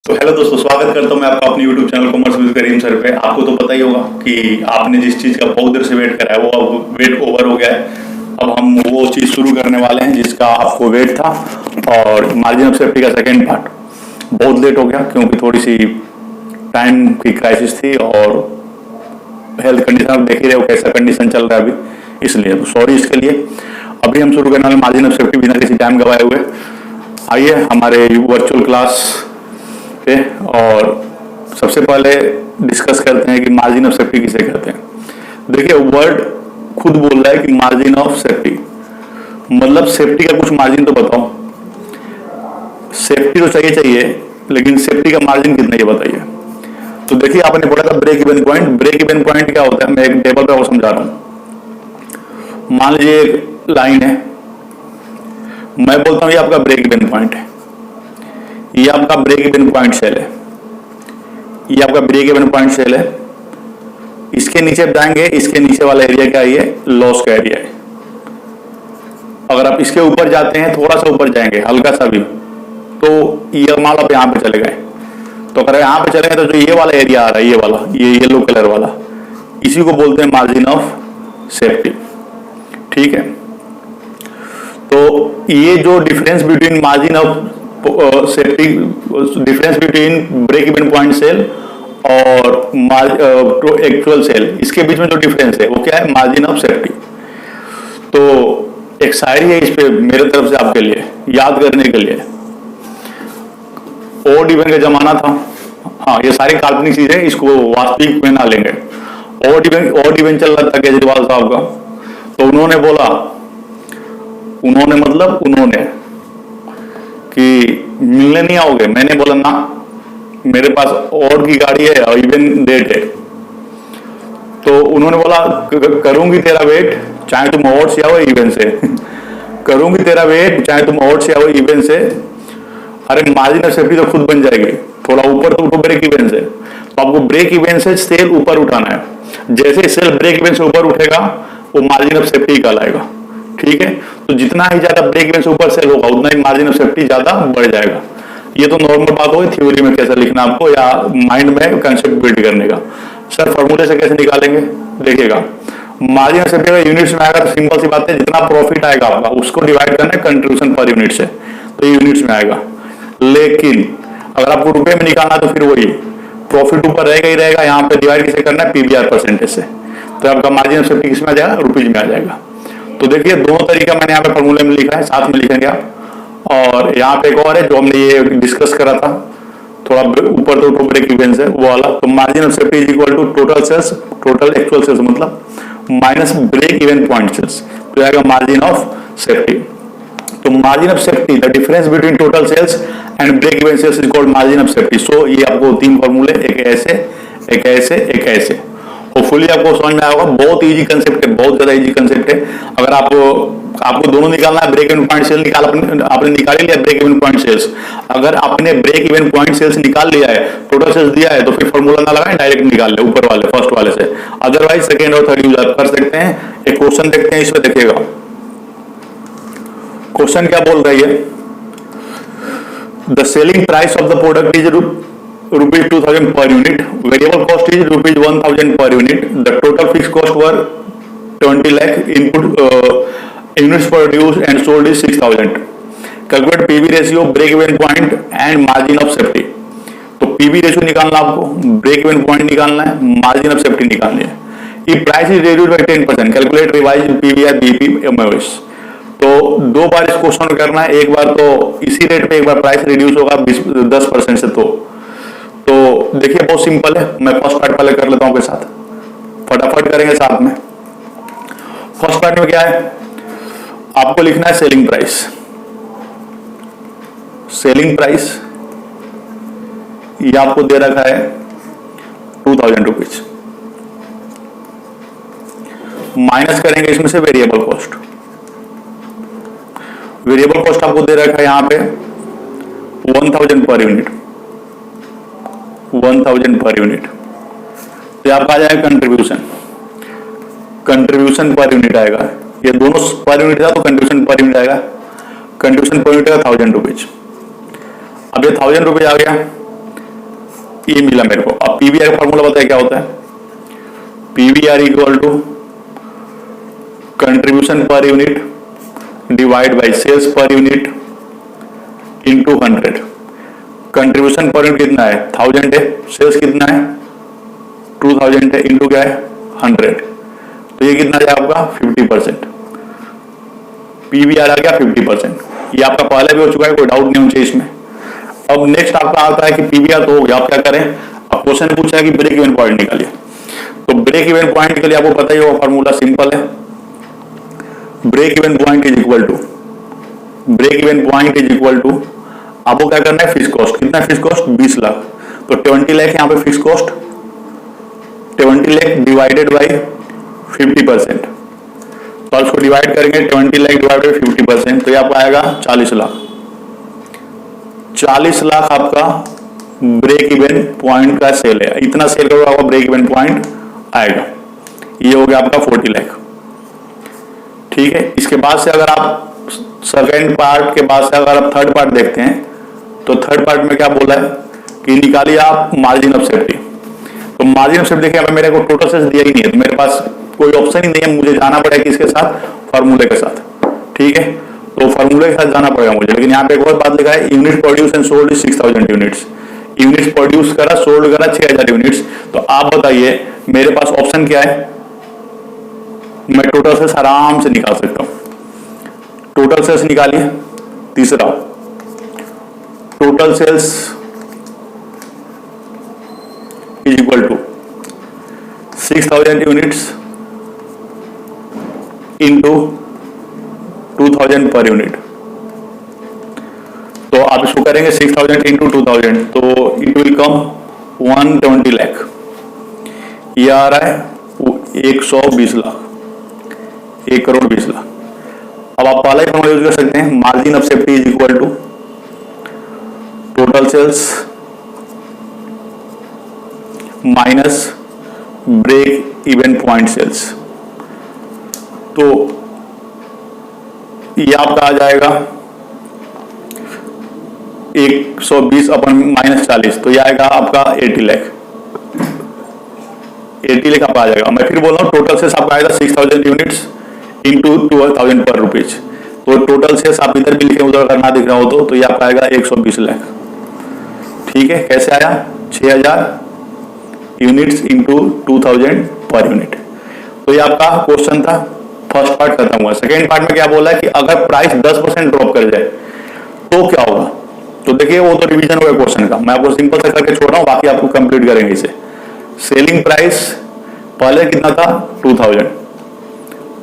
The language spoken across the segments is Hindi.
तो हेलो दोस्तों, स्वागत करता हूं मैं आपका अपने YouTube channel commerce with Karim sir पे। आपको तो पता ही होगा कि आपने जिस चीज़ का बहुत देर से वेट करा है वो अब वेट ओवर हो गया है। अब हम वो चीज़ शुरू करने वाले हैं जिसका आपको वेट था। और मार्जिन ऑफ सेफ्टी का सेकेंड पार्ट बहुत लेट हो गया क्योंकि थोड़ी सी टाइम की क्राइसिस थी और हेल्थ कंडीशन आप देख ही रहे हो कैसा कंडीशन चल रहा है अभी, इसलिए तो सॉरी इसके लिए। अभी हम शुरू करने वाले मार्जिन ऑफ सेफ्टी बिना किसी टाइम गवाए हुए। आइए हमारे वर्चुअल क्लास पे और सबसे पहले डिस्कस करते हैं कि मार्जिन ऑफ सेफ्टी किसे कहते हैं। देखिए, वर्ड खुद बोल रहा है कि मार्जिन ऑफ सेफ्टी, मतलब सेफ्टी का कुछ मार्जिन तो बताओ। सेफ्टी तो चाहिए लेकिन सेफ्टी का मार्जिन कितना ये बताइए। तो देखिए, आपने बोला था break even point. Break even point क्या होता है, मैं एक टेबल पे आपको समझा रहा हूं। मान लीजिए एक लाइन है, मैं बोलता हूं ये आपका ब्रेक इवन पॉइंट है, ये आपका ब्रेक इवन पॉइंट सेल है, ये आपका ब्रेक इवन पॉइंट सेल है। इसके नीचे जाएंगे, इसके नीचे वाला एरिया क्या है, ये लॉस का एरिया है। अगर आप इसके ऊपर जाते हैं, थोड़ा सा ऊपर जाएंगे हल्का सा भी, तो ये मान लो आप यहां पे चले गए, तो अगर यहां पे चले गए तो जो ये वाला एरिया आ रहा है, ये वाला, ये येलो कलर वाला, इसी को बोलते हैं मार्जिन ऑफ सेफ्टी। ठीक है, तो ये जो difference between margin of safety, difference between break even point sale और एक्चुअल सेल, इसके बीच में जो डिफरेंस है वो क्या है, मार्जिन ऑफ सेफ्टी। तो एक शायरी है इस पे मेरे तरफ से आपके लिए याद करने के लिए। ओड इवन का जमाना था, हाँ ये सारी काल्पनिक चीज है, इसको वास्तविक में ना लेंगे। ओड इवन चल रहा था केजरीवाल साहब का, तो उन्होंने बोला, उन्होंने कि मिलने नहीं आओगे। मैंने बोला ना, मेरे पास और की गाड़ी है और इवन डेट है। तो उन्होंने बोला करूंगी तेरा वेट चाहे तुम और से आओ इवन से करूंगी तेरा वेट चाहे तुम और से आओ इवन से। अरे मार्जिन ऑफ सेफ्टी तो खुद बन जाएगी, थोड़ा ऊपर तो उठो ब्रेक इवन से। तो आपको ब्रेक इवन से सेल ऊपर उठाना है। जैसे सेल ब्रेक इवन से ऊपर उठेगा वो मार्जिन ऑफ सेफ्टी कहलाएगा। ठीक है, तो जितना ही ज्यादा ब्रेक इवन से ऊपर सेल होगा उतना ही मार्जिन ऑफ सेफ्टी ज्यादा बढ़ जाएगा। ये तो नॉर्मल बात होगी, थ्योरी में कैसे लिखना आपको या माइंड में कंसेप्ट बिल्ड करने का। सर फॉर्मूले से कैसे निकालेंगे, देखिएगा मार्जिन ऑफ सेफ्टी अगर यूनिट्स में आएगा तो सिंपल सी बात है, जितना प्रॉफिट आएगा आपका उसको डिवाइड करना है कंट्रीब्यूशन पर यूनिट से, तो ये यूनिट्स में आएगा। लेकिन अगर आपको रुपए में निकालना है तो फिर वही प्रॉफिट ऊपर रहेगा ही रहेगा, यहाँ पे डिवाइड किसे करना है, पीवीआर परसेंटेज से। तो आपका मार्जिन ऑफ सेफ्टी किस में आ जाएगा, रुपीज में आ जाएगा। तो देखिए दोनों तरीका मैंने यहाँ पे फॉर्मूले में लिखा है, साथ में लिखेंगे आप। और यहाँ पे एक और है जो हमने ये डिस्कस करा था, थोड़ा ऊपर तो ब्रेक इवन से वो वाला। तो margin of safety is equal to total sales, total actual sales मतलब minus break even point sales, तो आएगा मार्जिन ऑफ सेफ्टी। तो margin of safety, the difference between total sales and break even sales is called margin of safety. So ये आपको तीन फॉर्मूले, एक ऐसे, एक ऐसे, एक ऐसे, होपफुली आपको समझ में आएगा। बहुत इजी कंसेप्ट है, बहुत ज्यादा इजी कंसेप्ट है। अगर आपको दोनों निकालना है, ब्रेक इवन पॉइंट सेल निकाल, आपने निकाल ही लिया ब्रेक इवन पॉइंट सेल्स। अगर आपने ब्रेक इवन पॉइंट सेल्स निकाल लिया है, टोटल सेल्स दिया है, तो फिर फॉर्मूला ना लगाएं, डायरेक्ट निकाल ले ऊपर वाले फर्स्ट वाले से। अदरवाइज सेकेंड और थर्ड यूज कर सकते हैं। एक क्वेश्चन देखते हैं, इसमें देखिएगा क्वेश्चन क्या बोल रही है। The selling price of the product is rupees 2000 per unit, variable cost is rupees 1000 per unit, the total fixed cost were 20 lakh, input units produced and sold is 6000. Calculate PV ratio, break even point and margin of safety. तो PV रेशियो निकालना आपको, ब्रेक इवन पॉइंट निकालना है, मार्जिन ऑफ सेफ्टी निकालनी है। ये price is reduced by 10%, calculate revise PVR BP MOS. तो दो बार इस क्वेश्चन करना है, एक बार तो इसी रेट पे, एक बार प्राइस रिड्यूस होगा 10% से। तो देखिए बहुत सिंपल है, मैं फर्स्ट पार्ट पहले कर लेता हूं आपके साथ, फटाफट करेंगे साथ में। फर्स्ट पार्ट में क्या है, आपको लिखना है सेलिंग प्राइस। सेलिंग प्राइस ये आपको दे रखा है 2000 रुपीज, माइनस करेंगे इसमें से वेरिएबल कॉस्ट। वेरिएबल कॉस्ट आपको दे रखा है यहां पे 1000 पर यूनिट, 1000 पर यूनिट। तो आपका आ जाएगा कंट्रीब्यूशन, कंट्रीब्यूशन पर यूनिट आएगा। ये दोनों पर यूनिट था तो कंट्रीब्यूशन पर यूनिट आएगा। कंट्रीब्यूशन पर यूनिट आएगा 1000 रुपीज। अब ये 1000 रुपीज आ गया, ये मिला मेरे को। अब पीवीआर का फॉर्मूला बताया क्या होता है, PVR equal to contribution per unit divide by sales per unit into 100। Contribution per unit कितना है 1000 है, सेल्स कितना है 2000 है, इंटू क्या है 100, तो ये कितना है आपका 50%। पीवीआर आ गया 50%। ये आपका पहले भी हो चुका है, कोई डाउट नहीं होना चाहिए इसमें। अब नेक्स्ट आपका आता है कि पीवीआर तो हो गया, आप क्या करें, अब क्वेश्चन पूछा है कि ब्रेक इवन पॉइंट निकालिए। तो ब्रेक इवन पॉइंट के लिए आपको पता ही होगा, फॉर्मूला सिंपल है, break even point is equal to, break even point is equal to, आपको क्या करना है, फिक्स कॉस्ट। कितना है फिक्स कॉस्ट 20 लाख, तो 20 लाख यहाँ पे fix cost, 20 lakh divided by 50%, तो आप इसको डिवाइड करेंगे 20 लाख डिवाइड बाई 50%, तो ये आपको आएगा 40 लाख। 40 लाख आपका ब्रेक इवन पॉइंट का सेल है, इतना सेल करोगे आपका ब्रेक इवन पॉइंट आएगा। ये हो गया आपका 40 लाख। ठीक है, इसके बाद से अगर आप सेकेंड पार्ट के बाद से अगर आप थर्ड पार्ट देखते हैं, तो थर्ड पार्ट में क्या बोला है कि निकालिए आप मार्जिन ऑफ सेफ्टी। तो मार्जिन ऑफ सेफ्टी देखिए, मेरे को टोटल सेल्स दिया ही नहीं है, तो मेरे पास कोई ऑप्शन ही नहीं है, मुझे जाना पड़ेगा किसके साथ, फार्मूले के साथ। ठीक है, तो फार्मूले के साथ जाना पड़ेगा मुझे। लेकिन यहाँ पे एक और बात लिखा है, unit produce and sold 6000 units, units produce करा सोल्ड करा 6000 यूनिट्स। तो आप बताइए मेरे पास ऑप्शन क्या है, मैं टोटल सेल्स आराम से निकाल सकता हूं। टोटल सेल्स निकालिए, तीसरा total sales is equal to 6000 units into 2000 per unit. तो आप इसको करेंगे 6000 इंटू 2000, तो इट विल कम 120 लाख। ये आ रहा है 120 लाख, 1 करोड़ 20 लाख। अब आप पहला ही फॉर्मूला यूज कर सकते हैं, margin of safety is equal to total sales minus break even point sales. तो ये आपका आ जाएगा 120 अपन माइनस 40, तो ये आएगा आपका 80 लाख। 80 लाख आपका आ जाएगा। मैं फिर बोल रहा हूँ, टोटल सेल्स आपका आएगा 6000 यूनिट्स इंटू 2000 पर रुपीज। तो टोटल सेल्स आप इधर भी लिखे, उधर अगर ना दिख रहा हो तो ये आपका आएगा 120 लाख। ठीक है, कैसे आया, 6000 यूनिट्स इंटू 2000 पर यूनिट। तो ये आपका क्वेश्चन था, फर्स्ट पार्ट खत्म हुआ। सेकेंड पार्ट में क्या बोला है कि अगर प्राइस 10% ड्रॉप कर जाए तो क्या होगा। तो देखिए वो तो रिवीजन हो गया क्वेश्चन का, मैं आपको सिंपल से करके छोड़ रहा हूं, बाकी आपको कंप्लीट करेंगे इसे। सेलिंग प्राइस पहले कितना था 2000,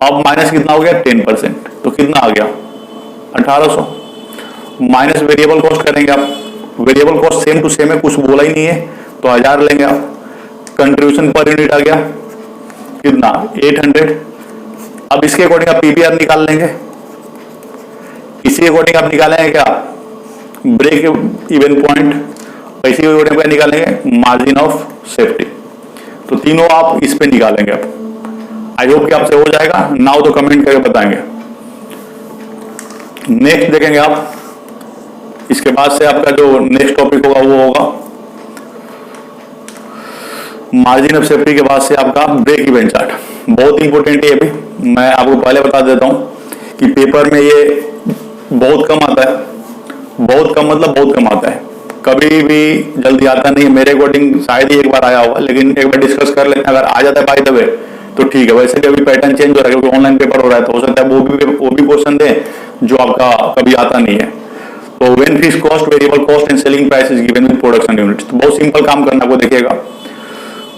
अब माइनस कितना हो गया 10%, तो कितना आ गया 1800। माइनस वेरिएबल कॉस्ट करेंगे आप, variable cost same to same है, कुछ बोला ही नहीं है, तो 1000 लेंगे आप। कंट्रीब्यूशन पर यूनिट आ गया कितना 800। अब इसके अकॉर्डिंग आप पीवीआर निकाल लेंगे, इसी अकॉर्डिंग आप निकालेंगे क्या ब्रेक इवन पॉइंट, इसी अकॉर्डिंग क्या निकालेंगे मार्जिन ऑफ सेफ्टी। तो तीनों आप इस पे निकालेंगे। आप आई होप कि आपसे हो जाएगा, ना हो तो कमेंट करके बताएंगे। नेक्स्ट देखेंगे आप, इसके बाद से आपका जो नेक्स्ट टॉपिक होगा वो होगा मार्जिन ऑफ सेफ्टी के बाद से आपका ब्रेक इवन चार्ट। बहुत इंपॉर्टेंट है ये भी, मैं आपको पहले बता देता हूं कि पेपर में ये बहुत कम आता है, बहुत कम मतलब बहुत कम आता है, कभी भी जल्दी आता नहीं। मेरे अकॉर्डिंग शायद ही एक बार आया होगा, लेकिन एक बार डिस्कस कर लेते हैं, अगर आ जाता है बाय द वे तो ठीक है। वैसे भी अभी पैटर्न चेंज हो रहा है क्योंकि ऑनलाइन पेपर हो रहा है, तो हो सकता है वो भी क्वेश्चन दे जो आपका कभी आता नहीं है। तो when fixed cost variable cost and selling price is given with production units, तो बहुत सिंपल काम करना आपको। देखिएगा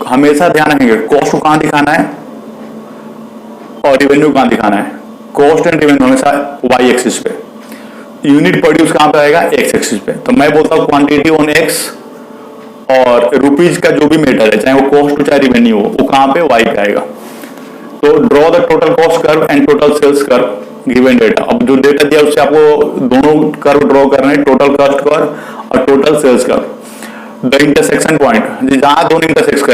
हमेशा ध्यान रखेंगे कॉस्ट को कहां दिखाना है और रेवेन्यू कहां दिखाना है। कॉस्ट एंड रेवेन्यू हमेशा वाई एक्सिस पे, यूनिट प्रोड्यूस कहां पे आएगा एक्स एक्सिस पे। तो मैं बोलता हूं क्वांटिटी ऑन एक्स और रुपीज का जो भी मेटर है, चाहे वो कॉस्ट हो चाहे रेवेन्यू हो, वो कहां पे वाई पे आएगा। तो draw the total cost curve and total sales curve given data. अब जो डेटा दिया उससे आपको दोनों कर्व ड्रॉ करना है, टोटल कॉस्ट कर्व और total sales curve. The intersection point, जहां दोनों इंटरसेक्ट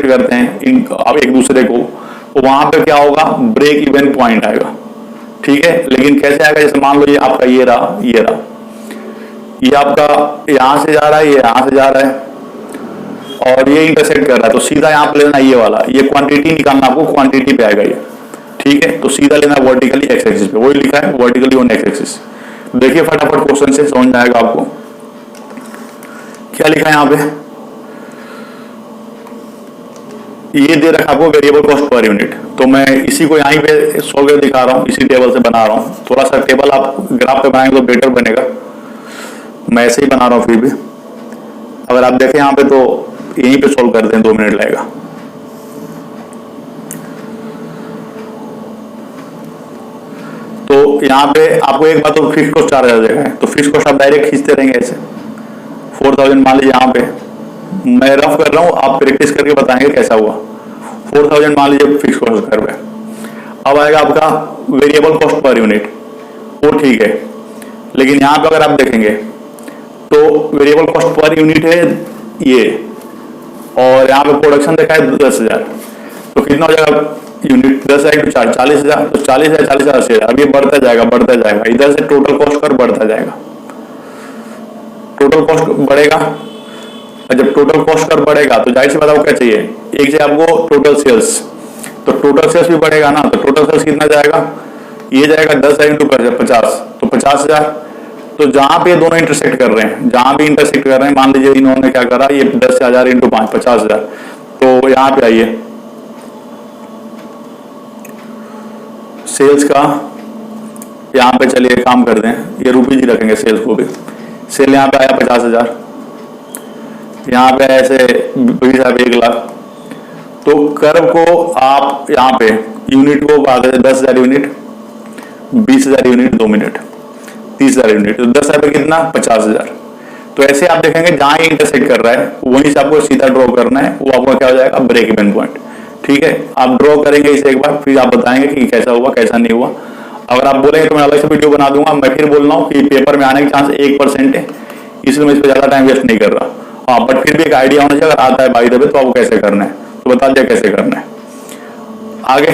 करते हैं अब एक दूसरे को, तो वहां पे क्या होगा ब्रेक इवन पॉइंट आएगा। ठीक है, लेकिन कैसे आएगा, जैसे मान लो ये आपका ये रहा, ये आपका यहां से जा रहा है, ये यहां से जा रहा है, और ये इंटरसेक्ट कर रहा है, तो सीधा यहाँ पे लेना ये वाला, ये क्वांटिटी निकालना, आपको क्वांटिटी पे आएगा ये, ठीक है। तो सीधा लेना वर्टिकली एक्स एक्सिस पे, वही लिखा है वर्टिकली ऑन एक्स एक्सिस। देखिए फटाफट क्वेश्चन से समझ में आएगा आपको क्या लिखा है यहाँ पे। ये दे रखा आपको वेरिएबल कॉस्ट पर यूनिट, तो मैं इसी को यहीं पे सॉल्व कर दिखा रहा हूँ, इसी टेबल से बना रहा हूँ। थोड़ा सा टेबल आप ग्राफ पे बनाएंगे तो बेटर बनेगा, मैं ऐसे ही बना रहा हूँ फिर भी। अगर आप देखें यहाँ पे तो यहीं पे सॉल्व करते हैं, 2 मिनट लगेगा। तो यहाँ पे आपको एक बात तो फिक्स कॉस्ट 4000 देगा है, तो फिक्स कॉस्ट आप डायरेक्ट खींचते रहेंगे ऐसे। 4000 मान लीजिए, यहाँ पे मैं रफ कर रहा हूँ, आप प्रैक्टिस करके बताएंगे कैसा हुआ। 4000 मान लीजिए फिक्स कॉस्ट कर रहे हैं। अब आएगा आपका वेरिएबल कॉस्ट पर यूनिट, वो ठीक है, लेकिन यहाँ पे अगर आप देखेंगे तो वेरिएबल कॉस्ट पर यूनिट है ये, और यहाँ पे प्रोडक्शन देखा है 10,000, तो कितना हो जाएगा यूनिट 10,000 × 4 40,000, तो 40,000 40,000 80,000। अब ये बढ़ता जाएगा, इधर से टोटल कॉस्ट कर बढ़ता जाएगा, टोटल कॉस्ट बढ़ेगा। और जब टोटल कॉस्ट कर बढ़ेगा तो जाहिर सी बात आपको क्या चाहिए, एक से आपको टोटल सेल्स, तो टोटल सेल्स भी बढ़ेगा ना, तो टोटल सेल्स कितना जाएगा, ये जाएगा 10,000 × 50, तो 50,000। तो जहां पे दोनों इंटरसेक्ट कर रहे हैं, जहां भी इंटरसेक्ट कर रहे हैं, मान लीजिए इन्होंने क्या करा, ये 10,000 × 5 50,000, तो यहाँ पे आइए सेल्स का, यहाँ पे चलिए काम कर दें, ये रुपीज ही रखेंगे सेल्स को भी। सेल यहाँ पे आया 50,000, यहाँ पे ऐसे 1 लाख। तो कर्व को आप यहाँ पे यूनिट को बांट देते, 10,000 यूनिट, 20,000 यूनिट, 2 मिनट, 30,000 यूनिट, तो 10,000 पे कितना 50,000। तो ऐसे आप देखेंगे जहां ही इंटरसेक्ट कर रहा है वहीं से आपको सीधा ड्रॉ करना है, वो आपका क्या हो जाएगा ब्रेक इवन पॉइंट, ठीक है। आप ड्रॉ करेंगे इसे एक बार, फिर आप बताएंगे कि कैसा हुआ कैसा नहीं हुआ। अगर आप बोलेंगे तो मैं अलग से वीडियो बना दूंगा। मैं फिर बोल रहा हूँ कि पेपर में आने के चांस 1% है, इसलिए मैं इस पर ज्यादा टाइम वेस्ट नहीं कर रहा। हाँ, बट फिर भी एक आइडिया होना चाहिए, अगर आता है बाई द वे तो आपको कैसे करना है, तो बता दिया कैसे करना है। आगे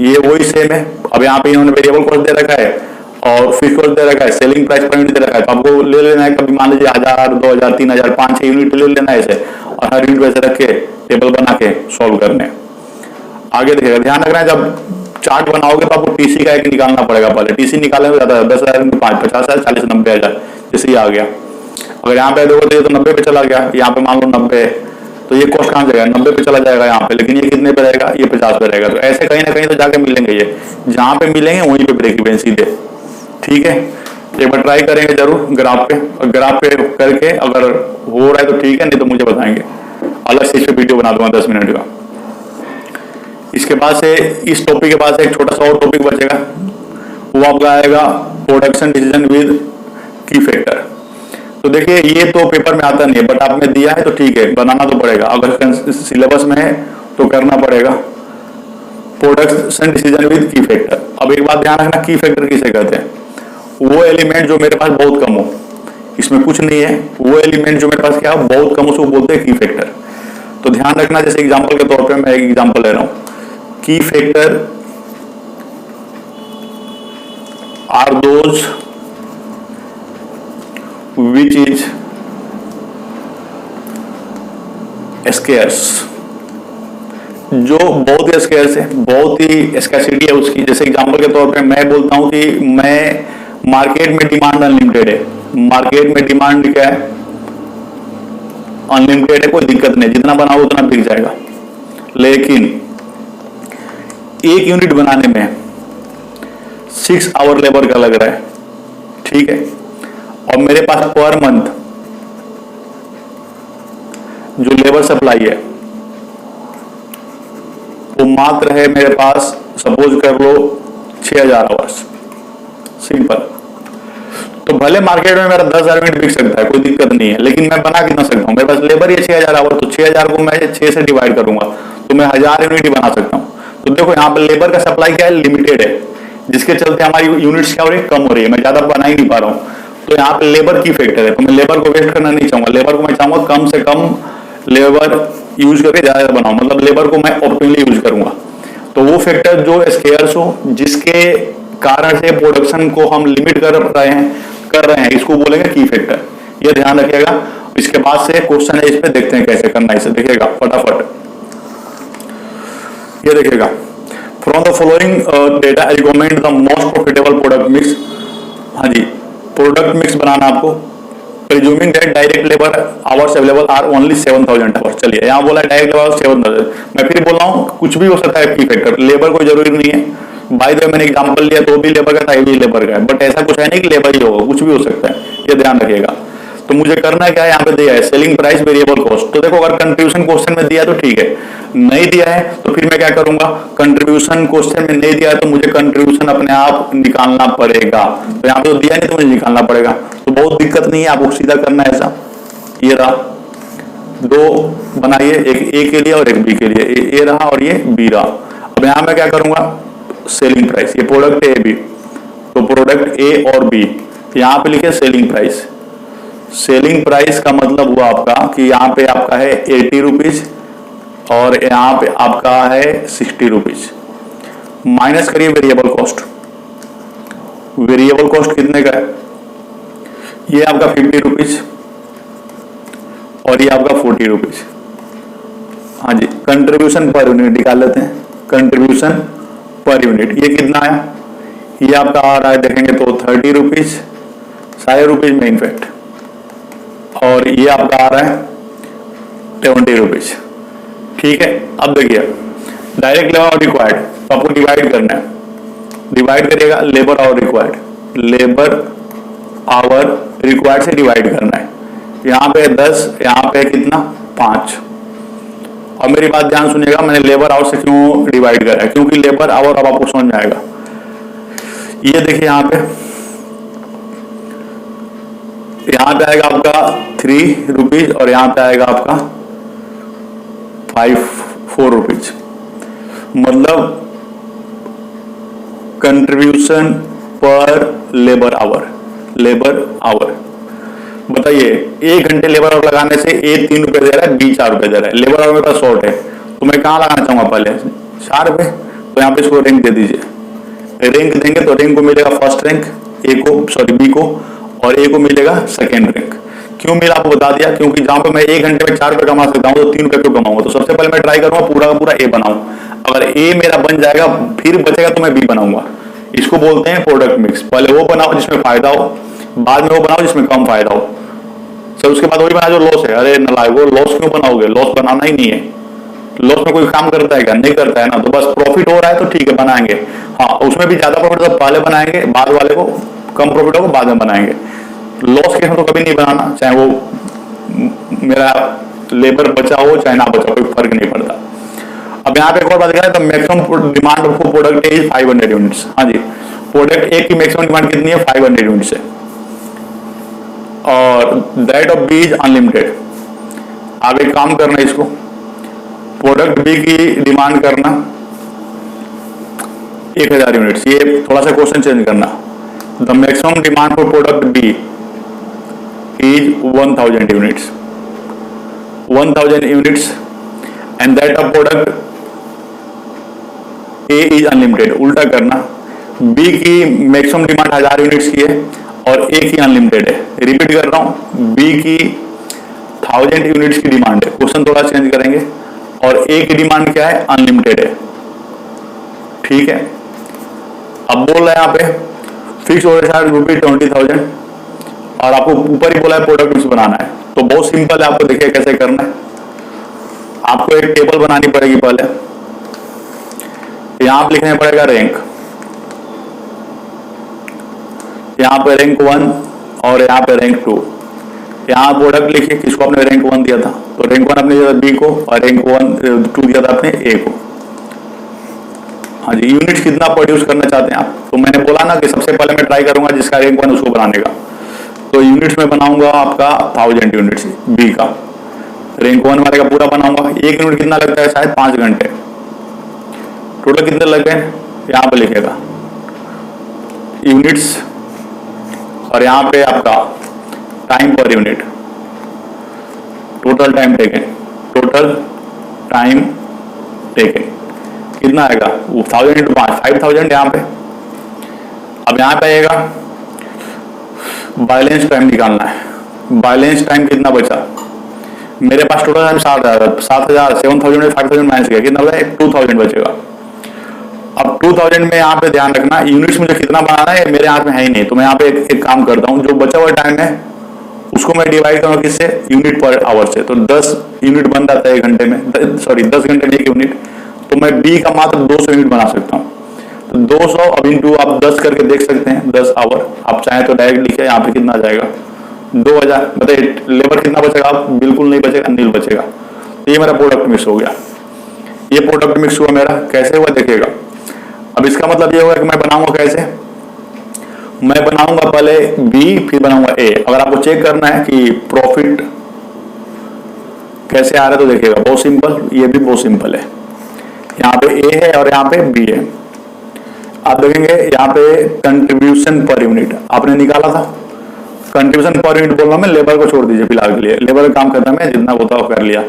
ये वही सेम है, अब यहाँ पे इन्होंने वेरिएबल कॉस्ट दे रखा है और फिक्स कॉस्ट दे रखा है, सेलिंग प्राइस पर यूनिट दे रखा है, तो आपको ले लेना है। कभी मान लीजिए 1000, 2000, 3000, 5-6 यूनिट ले लेना है ऐसे, और हर यूनिट वैसे रख के टेबल बना के सॉल्व करने। आगे देखिएगा, ध्यान रखना है जब चार्ट बनाओगे तो आपको टीसी का एक निकालना पड़ेगा। पहले टीसी निकालने में ज्यादा 10,000 × 5 50,000 40 90,000, जैसे ही आ गया। अगर यहाँ पे देखो तो ये तो 90 पे चला गया, यहाँ पे मान लो 90, तो ये कॉस्ट कहाँ जाएगा 90 पे चला जाएगा यहाँ पे, लेकिन ये कितने पे रहेगा, ये 50 पे रहेगा। तो ऐसे कहीं ना कहीं तो जाके मिलेंगे, ये जहां पे मिलेंगे वहीं पे ब्रेक इवन सीधे, ठीक है। एक बार ट्राई करेंगे जरूर ग्राफ पे, ग्राफ पे करके अगर हो रहा है तो ठीक है, नहीं तो मुझे बताएंगे, अलग से इस पे वीडियो बना दूंगा 10 मिनट का। इसके बाद से इस टॉपिक के बाद से एक छोटा सा और टॉपिक बचेगा, वो आपका आएगा प्रोडक्शन डिसीजन विद की फैक्टर। तो देखिए ये तो पेपर में आता नहीं है, बट आपने दिया है तो ठीक है, बनाना तो पड़ेगा, अगर सिलेबस में है तो करना पड़ेगा। प्रोडक्शन डिसीजन विद की फैक्टर। अब एक बात ध्यान रखना, की फैक्टर किसे कहते हैं, वो एलिमेंट जो मेरे पास बहुत कम हो, इसमें कुछ नहीं है, वो एलिमेंट जो मेरे पास क्या हो बहुत कम हो, उसको बोलते हैं की फैक्टर। तो ध्यान रखना, जैसे एग्जांपल के तौर पे मैं एक एग्जांपल ले रहा हूं, की factor are those which is scarce, जो बहुत ही स्केर्स है, बहुत ही स्कैसिटी है उसकी। जैसे एग्जांपल के तौर पे मैं बोलता हूं कि मैं मार्केट में डिमांड अनलिमिटेड है, मार्केट में डिमांड क्या है अनलिमिटेड है, कोई दिक्कत नहीं, जितना बनाओ उतना बिक जाएगा। लेकिन एक यूनिट बनाने में 6 आवर लेबर का लग रहा है, ठीक है, और मेरे पास पर मंथ जो लेबर सप्लाई है वो मात्र है मेरे पास, सपोज कर लो 6,000 आवर्स, सिंपल। तो भले मार्केट में मेरा 10,000 यूनिट बिक सकता है, कोई दिक्कत नहीं है, लेकिन मैं बना कितना सकता हूं, मेरे पास लेबर ही 6,000 आवर, तो 6,000 को मैं 6 से डिवाइड करूंगा तो मैं 1000 यूनिट ही बना सकता हूं। तो देखो यहाँ पे लेबर का सप्लाई क्या है, लिमिटेड है, जिसके चलते हमारी यूनिट्स क्या हो रही है, कम हो रही है, मैं ज्यादा बना ही नहीं पा रहा हूं। तो यहाँ पे लेबर की फैक्टर है, तो मैं लेबर को वेस्ट करना नहीं चाहूंगा, लेबर को मैं चाहूंगा कम से कम लेबर यूज करके ज्यादा बनाऊं, मतलब लेबर को मैं ऑप्टिमली यूज करूंगा। तो वो फैक्टर जो स्केर्स हो, जिसके कारण से प्रोडक्शन को हम लिमिट कर रहे हैं, इसको बोलेंगे की फैक्टर। ये ध्यान रखिएगा। इसके बाद से क्वेश्चन है, इस पे देखते हैं कैसे करना है इसे। देखिएगा फटाफट, ये देखिएगा, from the following data I recommend the most profitable product mix. हाँ जी, प्रोडक्ट मिक्स बनाना आपको। Presuming that direct labour hours available are only 7000 hours. चलिए यहाँ बोला डायरेक्ट लेबर 7000, मैं फिर बोल रहा हूँ कुछ भी हो सकता है की फैक्टर, लेबर कोई जरूरी नहीं है। बाय द वे मैंने एग्जांपल लिया तो भी लेबर का था, ये भी लेबर का है, बट ऐसा कुछ है नहीं कि लेबर ही होगा, कुछ भी हो सकता है, ये ध्यान रखिएगा। तो मुझे करना क्या है, यहाँ पे दिया है सेलिंग प्राइस वेरिएबल कॉस्ट। तो देखो अगर कंट्रीब्यूशन क्वेश्चन में दिया तो ठीक है, नहीं दिया है तो फिर मैं क्या करूंगा, कंट्रीब्यूशन क्वेश्चन में नहीं दिया है तो मुझे कंट्रीब्यूशन अपने आप निकालना पड़ेगा। तो यहाँ पे तो दिया नहीं तो मुझे निकालना पड़ेगा, तो बहुत दिक्कत नहीं है, आपको सीधा करना है ऐसा। ये रहा, दो बनाइए, एक ए के लिए और एक बी के लिए, ए रहा और ये बी रहा। अब यहाँ मैं क्या करूंगा, सेलिंग प्राइस, ये प्रोडक्ट ए बी, तो प्रोडक्ट ए और बी, यहाँ पे लिखे सेलिंग प्राइस। सेलिंग प्राइस का मतलब हुआ आपका कि यहाँ पे आपका है 80 रुपीज और यहाँ पे आपका है 60 रुपीज। माइनस करिए वेरिएबल कॉस्ट, वेरिएबल कॉस्ट कितने का है, ये आपका 50 रुपीज और ये आपका 40 रुपीज। हाँ जी, कंट्रीब्यूशन पर यूनिट निकाल लेते हैं, कंट्रीब्यूशन पर यूनिट ये कितना है, ये आपका आ रहा है, देखेंगे तो 30 रुपीज, 60 रुपीज में इनफैक्ट, और ये आपका आ रहा है 70 रुपीज। ठीक है, अब देखिए डायरेक्ट लेबर और रिक्वायर्ड, तो आपको डिवाइड करना है, डिवाइड करिएगा लेबर और रिक्वायर्ड, लेबर आवर रिक्वायर्ड से डिवाइड करना है। यहाँ पे 10, यहाँ पे कितना 5। और मेरी बात ध्यान सुनिएगा, मैंने लेबर आवर से क्यों डिवाइड करा है, क्योंकि लेबर आवर अब आपको समझ में आएगा। ये देखिए यहाँ पे आएगा आपका 3 रुपीज और यहाँ पे आएगा आपका 4 रुपीज। मतलब कंट्रीब्यूशन पर लेबर आवर, लेबर आवर। बताइए 1 घंटे लेबर आवर लगाने से ए 3 रुपए दे रहा है, बी 4 रुपए दे रहा है, लेबर आवर मेरे पास शॉर्ट है, तो मैं कहाँ लगाना चाहूंगा पहले 4 रुपए, तो यहाँ पे इसको रैंक दे दीजिए। रैंक देंगे तो रैंक को मिलेगा फर्स्ट रैंक ए को, सॉरी बी को, और ए को मिलेगा सेकेंड रैंक। क्यों मिला आपको बता दिया, क्योंकि जहां पे मैं 1 घंटे में 4 रुपए कमा सकता हूं तो 3 रुपए क्यों कमाऊंगा। तो सबसे पहले मैं ट्राई करूंगा पूरा का पूरा ए बनाऊं, अगर ए मेरा बन जाएगा फिर बचेगा तो मैं बी बनाऊंगा। इसको बोलते हैं प्रोडक्ट मिक्स। पहले वो बनाओ जिसमें फायदा हो, बाद में वो बनाओ जिसमें कम फायदा हो, सर उसके बाद वही बना जो लॉस है। अरे नालायक, वो लॉस क्यों बनाओगे, लॉस बनाना ही नहीं है। लॉस में कोई काम करता है क्या, नहीं करता है ना, तो बस प्रॉफिट हो रहा है तो ठीक है बनाएंगे। हाँ, उसमें भी ज्यादा प्रॉफिट तो पहले बनाएंगे, बाद वाले को कम प्रॉफिट होगा बाद में बनाएंगे। लॉस के तो कभी नहीं बनाना, चाहे वो मेरा लेबर बचा हो चाहे ना बचा, कोई फर्क नहीं पड़ता। अब यहाँ पे एक और बात करें तो maximum demand for product is 500 units. हाँ जी, प्रोडक्ट ए की मैक्सिमम डिमांड कितनी है, 500 यूनिट्स है, और that of B is unlimited. आप एक काम करना है, इसको प्रोडक्ट बी की डिमांड करना 1000 यूनिट्स, ये थोड़ा सा क्वेश्चन चेंज करना। The maximum demand for product B is 1000 units, 1000 units, and that of product A is unlimited। उल्टा करना, B की मैक्सिमम डिमांड 1000 यूनिट्स की है और A की अनलिमिटेड है। रिपीट कर रहा हूं, B की 1000 यूनिट्स की डिमांड है, क्वेश्चन थोड़ा चेंज करेंगे, और A की डिमांड क्या है, अनलिमिटेड है। ठीक है, अब बोल रहा है यहाँ पे फिक्स ओवरहेड रुपीज 20,000 और आपको ऊपर ही बोला है प्रोडक्ट मिक्स बनाना है। तो बहुत सिंपल है, आपको देखिए कैसे करना है। आपको एक टेबल बनानी पड़ेगी पहले, यहां पे लिखना पड़ेगा रैंक, यहां पे रैंक 1 और यहां पे रैंक 2। यहां प्रोडक्ट लिखिए, किसको आपने रैंक 1 दिया था, तो रैंक 1 आपने दिया था बी को और रैंक 2 दिया था आपने ए को। हाँ जी, यूनिट कितना प्रोड्यूस करना चाहते हैं आप, तो मैंने बोला ना कि सबसे पहले मैं ट्राई करूंगा जिसका रैंक 1 उसको बनाने का। तो यूनिट्स में बनाऊंगा आपका 1000 यूनिट्स बी का, रैंक 1 वाले का पूरा बनाऊंगा। 1 यूनिट कितना लगता है, शायद 5 घंटे। टोटल कितने लग गए, यहाँ पे लिखेगा यूनिट्स और यहाँ पे आपका time per unit, total time taken, total time taken कितना आएगा, 1000 इंटू 5, 5000 यहाँ पे। अब यहाँ पे आएगा बैलेंस टाइम निकालना है, बैलेंस टाइम कितना बचा, मेरे पास टोटल टाइम 7,000 7,000 5,000 माइनस किया, कितना बचा, 2,000 बचेगा। अब 2000 में यहाँ पे ध्यान रखना, यूनिट्स मुझे कितना बनाना है मेरे हाथ में है ही नहीं, तो मैं यहाँ पे एक काम करता हूँ, जो बचा हुआ टाइम है उसको मैं डिवाइड करूँगा किससे, यूनिट पर आवर से। तो 10 यूनिट बन जाता है 1 घंटे में, सॉरी 10 घंटे में 1 यूनिट, तो मैं बी का मात्र 200 यूनिट बना सकता हूँ। तो 200 अब इंटू आप 10 करके देख सकते हैं, 10 आवर, आप चाहें तो डायरेक्ट लिखिए, यहाँ पे कितना आ जाएगा 2000। बताइए लेबर कितना बचेगा, बिल्कुल नहीं बचेगा, नील बचेगा। तो ये मेरा प्रोडक्ट मिक्स हो गया, ये प्रोडक्ट मिक्स हुआ मेरा, कैसे हुआ देखिएगा। अब इसका मतलब ये होगा कि मैं बनाऊंगा कैसे, मैं बनाऊंगा पहले बी फिर बनाऊंगा ए। अगर आपको चेक करना है कि प्रॉफिट कैसे आ रहा है तो देखिएगा, बहुत सिंपल, ये भी बहुत सिंपल है। यहाँ पे ए है और यहाँ पे बी है, आप देखेंगे यहाँ पे कंट्रीब्यूशन पर यूनिट आपने निकाला था, कंट्रीब्यूशन पर यूनिट बोल रहा मैं, लेबर को छोड़ दीजिए फिलहाल के लिए, लेबर का काम करना मैं जितना होता है कर लिया।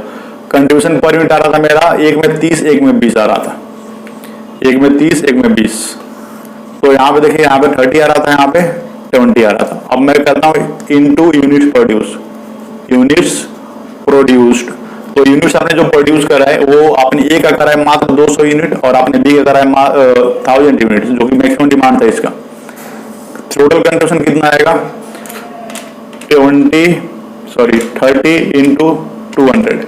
कंट्रीब्यूशन पर यूनिट आ रहा था मेरा, एक में 30 एक में 20 आ रहा था, एक में 30 एक में 20। तो यहाँ पे देखिए, यहाँ पे 30 आ रहा था, यहाँ पे 20 आ रहा था। अब मैं करता हूँ into units produce, units produced. तो यूनिट्स आपने जो प्रोड्यूस करा है वो आपने ए का करा है मात्र 200 यूनिट और आपने बी का करा है 1000 यूनिट, जो कि मैक्सिमम डिमांड था इसका। टोटल कंट्रीब्यूशन कितना आएगा, 30 इंटू 200,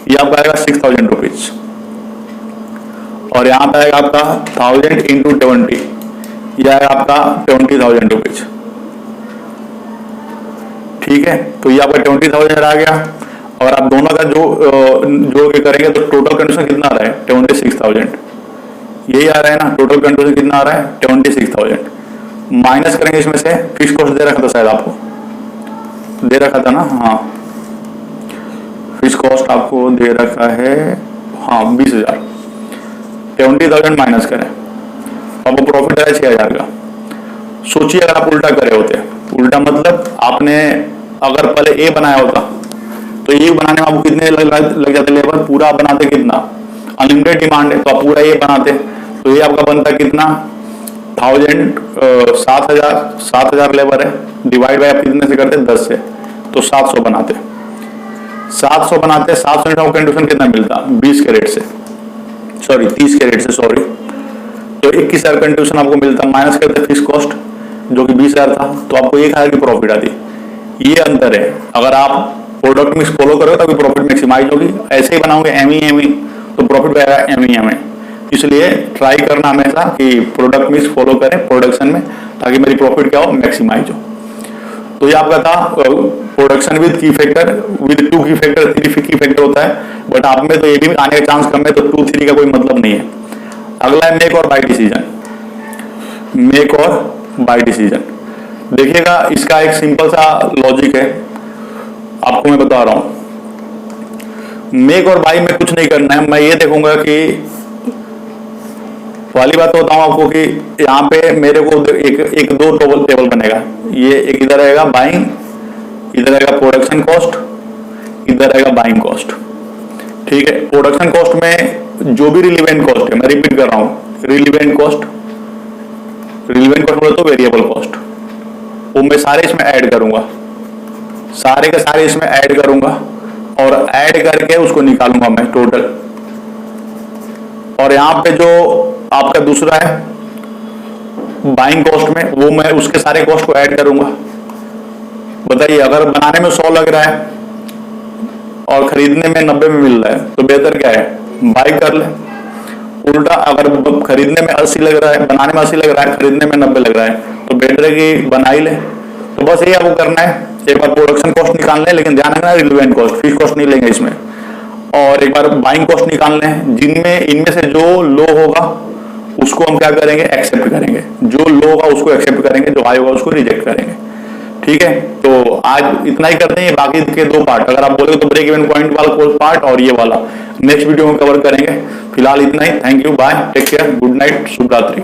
ये आपका आएगा 6000 रुपीज। और यहाँ पे आएगा आपका 1000 इंटू 20, यह आएगा आपका 20,000 रुपीज। ठीक है, तो ये आपका 20,000 आ गया। और आप दोनों का जो के करेंगे तो टोटल कंट्रीब्यूशन कितना आ रहा है, 26,000, यही आ रहा है ना, टोटल कंट्रीब्यूशन कितना आ रहा है 26,000। माइनस करेंगे इसमें से, फिक्स कॉस्ट दे रखा था शायद आपको, दे रखा था ना, हाँ फिक्स कॉस्ट आपको दे रखा है, हाँ 20,000, 20,000 माइनस करें, अब वो प्रॉफिट आया 6,000 का। सोचिए अगर आप उल्टा करे होते, उल्टा मतलब आपने अगर पहले ए बनाया होता तो ये बनाने में आपको कितने लग जाते लेबर, पूरा बनाते कितना, अनलिमिटेड डिमांड है तो आप पूरा ये बनाते, तो ये आपका बनता कितना 7,000 लेबर है, डिवाइड बाय आप कितने से करते 10 से, तो 700 बनाते, 700 कंट्रीब्यूशन कितना मिलता 20 के रेट से, सॉरी 30 के रेट से, सॉरी, तो 21,000 कंट्रीब्यूशन आपको मिलता, माइनस करते फिक्स कॉस्ट जो कि 20,000 था, तो आपको 1,000 की प्रॉफिट आती। ये अंतर है, अगर आप प्रोडक्ट मिक्स फॉलो करोगे तभी प्रॉफिट मैक्सिमाइज होगी, ऐसे ही बनाओगे एम ई तो प्रॉफिट आएगा एम ई। इसलिए ट्राई करना हमेशा कि प्रोडक्ट मिक्स फॉलो करें प्रोडक्शन में, ताकि मेरी प्रॉफिट क्या हो, मैक्सिमाइज हो। तो ये आपका था प्रोडक्शन विद की फैक्टर, विद 2 की फैक्टर, 3 की फैक्टर होता है, बट आप में तो ये भी आने का चांस कम है, तो 2 3 का कोई मतलब नहीं है। अगला है मेक और बाय डिसीजन, मेक और बाय डिसीजन। देखिएगा इसका एक सिंपल सा लॉजिक है, आपको मैं बता रहा हूं। मेक और बाय में कुछ नहीं करना है, मैं ये देखूंगा कि वाली बात तो बताऊं आपको कि यहाँ पे मेरे को एक दो टेबल बनेगा, ये एक इधर रहेगा बाइंग, इधर रहेगा प्रोडक्शन कॉस्ट, इधर रहेगा बाइंग कॉस्ट। ठीक है, प्रोडक्शन कॉस्ट में जो भी रिलीवेंट कॉस्ट है, मैं रिपीट कर रहा हूं, रिलीवेंट कॉस्ट बोले तो वेरिएबल कॉस्ट, वो मैं सारे इसमें ऐड करूंगा, सारे के सारे इसमें ऐड करूंगा और ऐड करके उसको निकालूंगा मैं टोटल। और यहाँ पे जो आपका दूसरा है बाइंग कॉस्ट में, वो मैं उसके सारे कॉस्ट को ऐड करूंगा। बताइए अगर बनाने में 100 लग रहा है और खरीदने में 90 में मिल रहा है तो बेहतर क्या है, बाई कर ले। उल्टा अगर खरीदने में 80 लग रहा है, बनाने में 80 लग रहा है, खरीदने में 90 लग रहा है, तो बेटर है कि बना ही ले। तो बस ये आपको करना है, एक बार प्रोडक्शन कॉस्ट निकाल लें, लेकिन ध्यान रखना रिलेवेंट कॉस्ट, फिक्स कॉस्ट नहीं लेंगे इसमें, और एक बार बाइंग कॉस्ट निकाल लें, जिनमें इनमें से जो लो होगा उसको हम क्या करेंगे, एक्सेप्ट करेंगे, जो लो होगा उसको एक्सेप्ट करेंगे, जो हाई होगा उसको रिजेक्ट करेंगे। ठीक है, तो आज इतना ही करते हैं, बाकी के 2 पार्ट अगर आप बोलोगे तो ब्रेक इवन पॉइंट वाला पार्ट और ये वाला नेक्स्ट वीडियो में कवर करेंगे। फिलहाल इतना ही, thank you, bye, take care, good night, शुभ रात्रि।